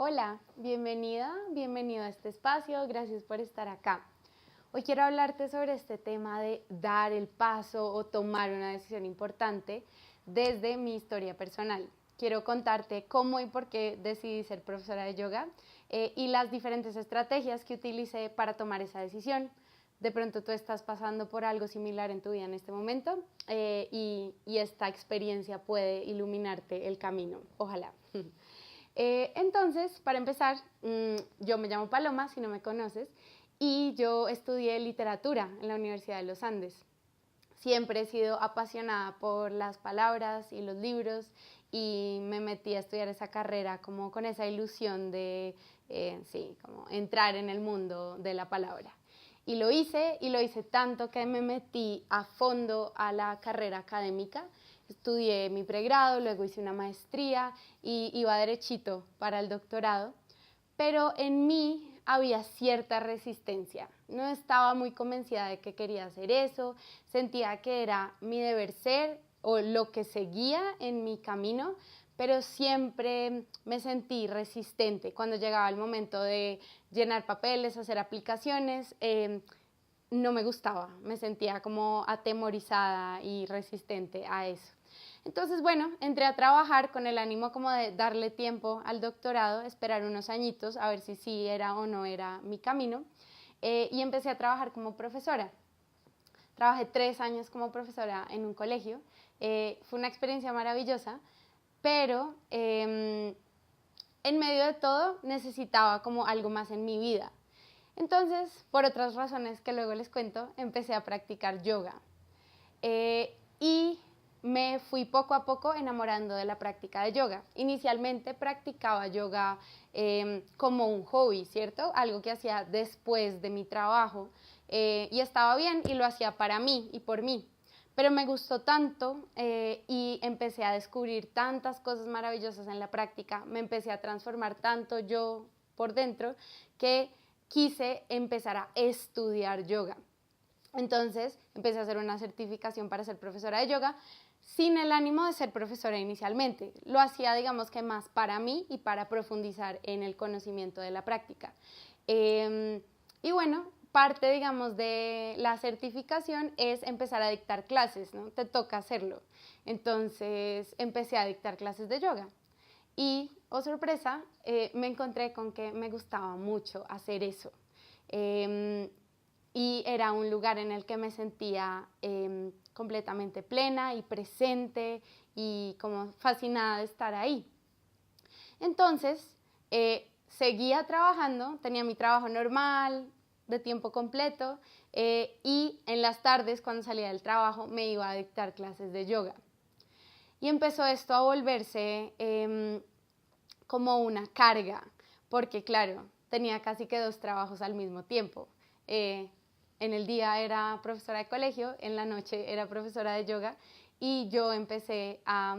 Hola, bienvenida, bienvenido a este espacio, gracias por estar acá. Hoy quiero hablarte sobre este tema de dar el paso o tomar una decisión importante desde mi historia personal. Quiero contarte cómo y por qué decidí ser profesora de yoga y las diferentes estrategias que utilicé para tomar esa decisión. De pronto tú estás pasando por algo similar en tu vida en este momento y esta experiencia puede iluminarte el camino, ojalá. Entonces, para empezar, yo me llamo Paloma, si no me conoces, y yo estudié literatura en la Universidad de los Andes. Siempre he sido apasionada por las palabras y los libros y me metí a estudiar esa carrera como con esa ilusión de, sí, como entrar en el mundo de la palabra. Y lo hice tanto que me metí a fondo a la carrera académica. Estudié mi pregrado, luego hice una maestría y iba derechito para el doctorado, pero en mí había cierta resistencia. No estaba muy convencida de que quería hacer eso, sentía que era mi deber ser o lo que seguía en mi camino, pero siempre me sentí resistente cuando llegaba el momento de llenar papeles, hacer aplicaciones. No me gustaba, me sentía como atemorizada y resistente a eso. Entonces, bueno, entré a trabajar con el ánimo como de darle tiempo al doctorado, esperar unos añitos a ver si sí era o no era mi camino, y empecé a trabajar como profesora. Trabajé 3 años como profesora en un colegio, fue una experiencia maravillosa, pero en medio de todo necesitaba como algo más en mi vida. Entonces, por otras razones que luego les cuento, empecé a practicar yoga. Y me fui poco a poco enamorando de la práctica de yoga. Inicialmente practicaba yoga como un hobby, ¿cierto? Algo que hacía después de mi trabajo y estaba bien y lo hacía para mí y por mí. Pero me gustó tanto y empecé a descubrir tantas cosas maravillosas en la práctica, me empecé a transformar tanto yo por dentro que quise empezar a estudiar yoga. Entonces empecé a hacer una certificación para ser profesora de yoga sin el ánimo de ser profesora inicialmente. Lo hacía, digamos que más para mí y para profundizar en el conocimiento de la práctica. Y bueno, parte, digamos, de la certificación es empezar a dictar clases, ¿no? Te toca hacerlo. Entonces empecé a dictar clases de yoga. Y, oh sorpresa, me encontré con que me gustaba mucho hacer eso. Y era un lugar en el que me sentía completamente plena y presente y como fascinada de estar ahí. Entonces, seguía trabajando, tenía mi trabajo normal, de tiempo completo, y en las tardes, cuando salía del trabajo, me iba a dictar clases de yoga. Y empezó esto a volverse como una carga, porque claro, tenía casi que 2 trabajos al mismo tiempo. En el día era profesora de colegio, en la noche era profesora de yoga y yo empecé a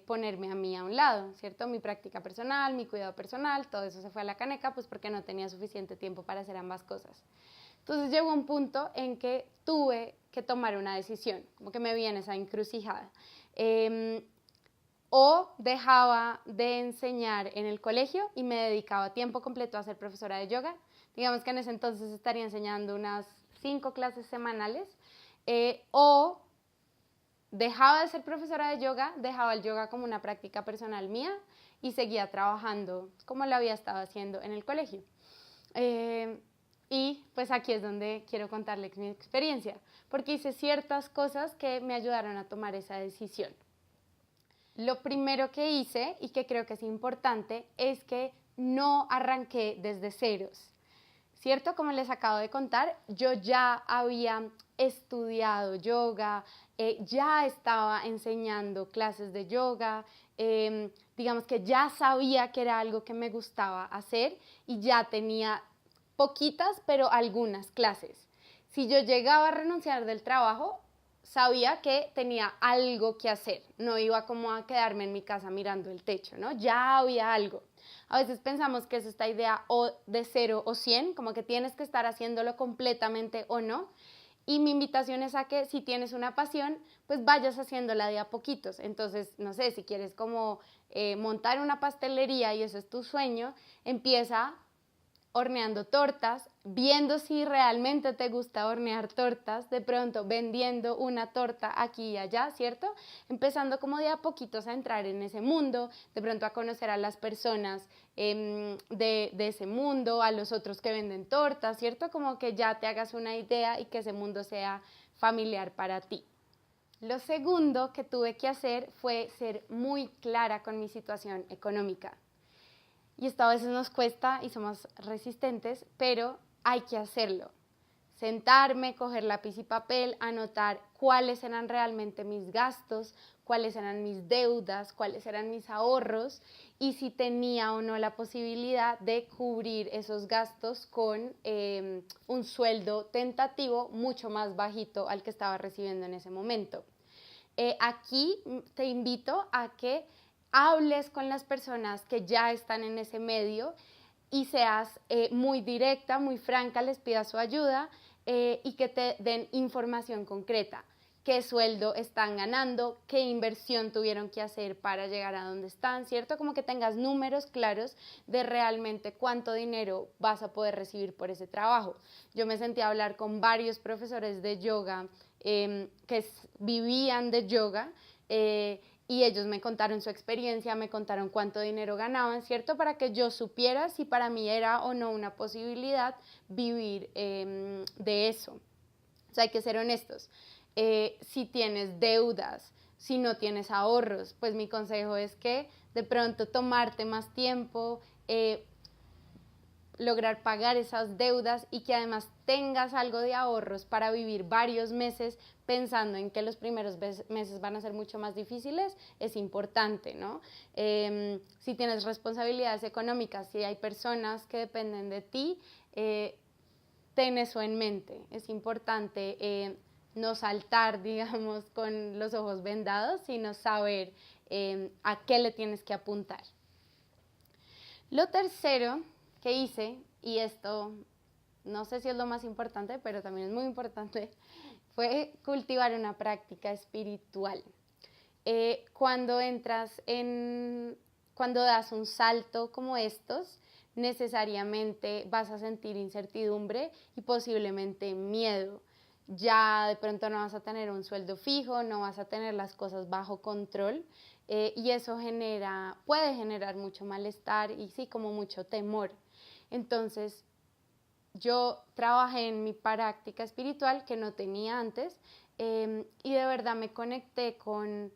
ponerme a mí a un lado, ¿cierto? Mi práctica personal, mi cuidado personal, todo eso se fue a la caneca, pues porque no tenía suficiente tiempo para hacer ambas cosas. Entonces llegó un punto en que tuve que tomar una decisión, como que me vi en esa encrucijada. O dejaba de enseñar en el colegio y me dedicaba a tiempo completo a ser profesora de yoga. Digamos que en ese entonces estaría enseñando unas 5 clases semanales. O dejaba de ser profesora de yoga, dejaba el yoga como una práctica personal mía y seguía trabajando como lo había estado haciendo en el colegio. Y pues aquí es donde quiero contarles mi experiencia, porque hice ciertas cosas que me ayudaron a tomar esa decisión. Lo primero que hice, y que creo que es importante, es que no arranqué desde ceros, ¿cierto? Como les acabo de contar, yo ya había estudiado yoga, ya estaba enseñando clases de yoga, digamos que ya sabía que era algo que me gustaba hacer y ya tenía poquitas, pero algunas clases. Si yo llegaba a renunciar del trabajo, sabía que tenía algo que hacer, no iba como a quedarme en mi casa mirando el techo, ¿no? Ya había algo. A veces pensamos que es esta idea o de 0 o 100, como que tienes que estar haciéndolo completamente o no, Y mi invitación es a que si tienes una pasión, pues vayas haciéndola de a poquitos. Entonces, no sé, si quieres como montar una pastelería y ese es tu sueño, empieza horneando tortas, viendo si realmente te gusta hornear tortas, de pronto vendiendo una torta aquí y allá, ¿cierto? Empezando como de a poquitos a entrar en ese mundo, de pronto a conocer a las personas de ese mundo, a los otros que venden tortas, ¿cierto? Como que ya te hagas una idea y que ese mundo sea familiar para ti. Lo segundo que tuve que hacer fue ser muy clara con mi situación económica. Y esto a veces nos cuesta y somos resistentes, pero hay que hacerlo. Sentarme, coger lápiz y papel, anotar cuáles eran realmente mis gastos, cuáles eran mis deudas, cuáles eran mis ahorros y si tenía o no la posibilidad de cubrir esos gastos con un sueldo tentativo mucho más bajito al que estaba recibiendo en ese momento. Aquí te invito a que hables con las personas que ya están en ese medio y seas muy directa, muy franca, les pidas su ayuda y que te den información concreta. Qué sueldo están ganando, qué inversión tuvieron que hacer para llegar a donde están, ¿cierto? Como que tengas números claros de realmente cuánto dinero vas a poder recibir por ese trabajo. Yo me sentí a hablar con varios profesores de yoga que vivían de yoga y ellos me contaron su experiencia, me contaron cuánto dinero ganaban, ¿cierto? Para que yo supiera si para mí era o no una posibilidad vivir de eso. O sea, hay que ser honestos. Si tienes deudas, si no tienes ahorros, pues mi consejo es que de pronto tomarte más tiempo, lograr pagar esas deudas y que además tengas algo de ahorros para vivir varios meses pensando en que los primeros meses van a ser mucho más difíciles, es importante, ¿no? Si tienes responsabilidades económicas, si hay personas que dependen de ti, ten eso en mente. Es importante no saltar, digamos, con los ojos vendados, sino saber a qué le tienes que apuntar. Lo tercero que hice, y esto no sé si es lo más importante, pero también es muy importante, fue cultivar una práctica espiritual. Cuando das un salto como estos, necesariamente vas a sentir incertidumbre y posiblemente miedo. Ya de pronto no vas a tener un sueldo fijo, no vas a tener las cosas bajo control y eso puede generar mucho malestar y sí, como mucho temor. Entonces, yo trabajé en mi práctica espiritual que no tenía antes y de verdad me conecté con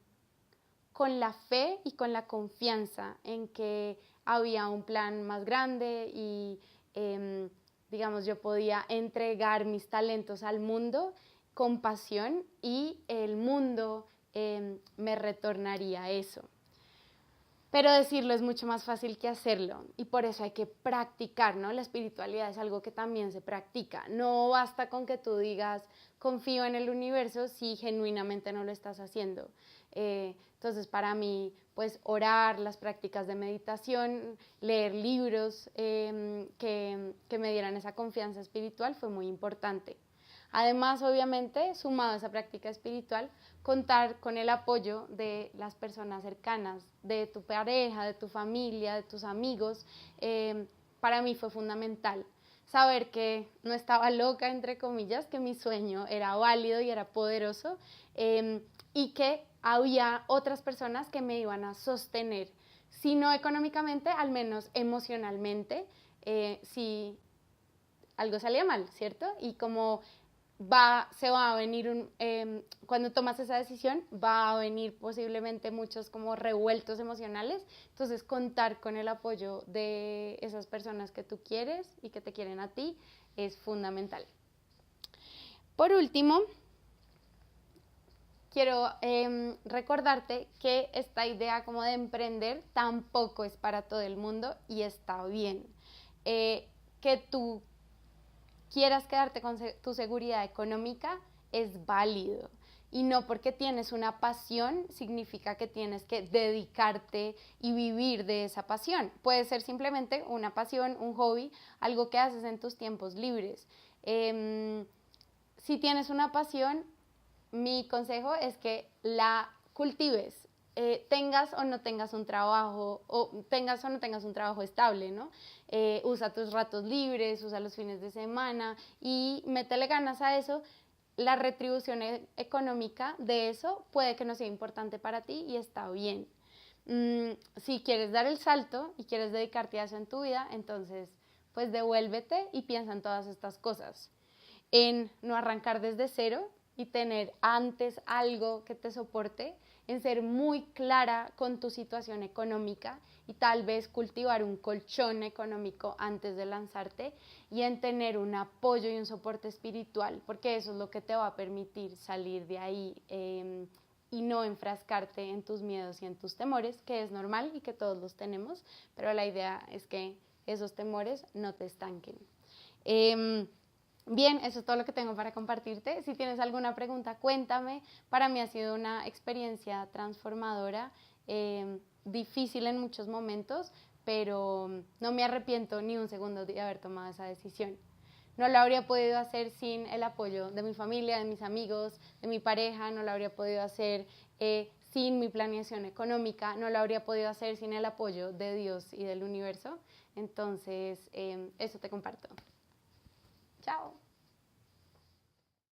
la fe y con la confianza en que había un plan más grande y, digamos, yo podía entregar mis talentos al mundo con pasión y el mundo me retornaría eso. Pero decirlo es mucho más fácil que hacerlo y por eso hay que practicar, ¿no? La espiritualidad es algo que también se practica. No basta con que tú digas confío en el universo si genuinamente no lo estás haciendo. Entonces para mí, pues orar, las prácticas de meditación, leer libros que me dieran esa confianza espiritual fue muy importante. Además, obviamente, sumado a esa práctica espiritual, contar con el apoyo de las personas cercanas, de tu pareja, de tu familia, de tus amigos, para mí fue fundamental. Saber que no estaba loca, entre comillas, que mi sueño era válido y era poderoso y que había otras personas que me iban a sostener, si no económicamente, al menos emocionalmente, si algo salía mal, ¿cierto? Y como se va a venir, cuando tomas esa decisión, va a venir posiblemente muchos como revueltos emocionales, entonces contar con el apoyo de esas personas que tú quieres y que te quieren a ti es fundamental. Por último, quiero recordarte que esta idea como de emprender tampoco es para todo el mundo y está bien. Que tú quieras quedarte con tu seguridad económica es válido y no porque tienes una pasión significa que tienes que dedicarte y vivir de esa pasión. Puede ser simplemente una pasión, un hobby, algo que haces en tus tiempos libres. si tienes una pasión, mi consejo es que la cultives, tengas o no tengas un trabajo, o tengas o no tengas un trabajo estable, ¿no? Usa tus ratos libres, usa los fines de semana y métele ganas a eso. La retribución económica de eso puede que no sea importante para ti y está bien. Si quieres dar el salto y quieres dedicarte a eso en tu vida, entonces pues devuélvete y piensa en todas estas cosas. En no arrancar desde cero y tener antes algo que te soporte, en ser muy clara con tu situación económica y tal vez cultivar un colchón económico antes de lanzarte y en tener un apoyo y un soporte espiritual, porque eso es lo que te va a permitir salir de ahí y no enfrascarte en tus miedos y en tus temores, que es normal y que todos los tenemos, pero la idea es que esos temores no te estanquen. Bien, eso es todo lo que tengo para compartirte. Si tienes alguna pregunta, cuéntame. Para mí ha sido una experiencia transformadora, difícil en muchos momentos, pero no me arrepiento ni un segundo de haber tomado esa decisión. No lo habría podido hacer sin el apoyo de mi familia, de mis amigos, de mi pareja, no lo habría podido hacer sin mi planeación económica, no lo habría podido hacer sin el apoyo de Dios y del universo. Entonces, eso te comparto. Chao.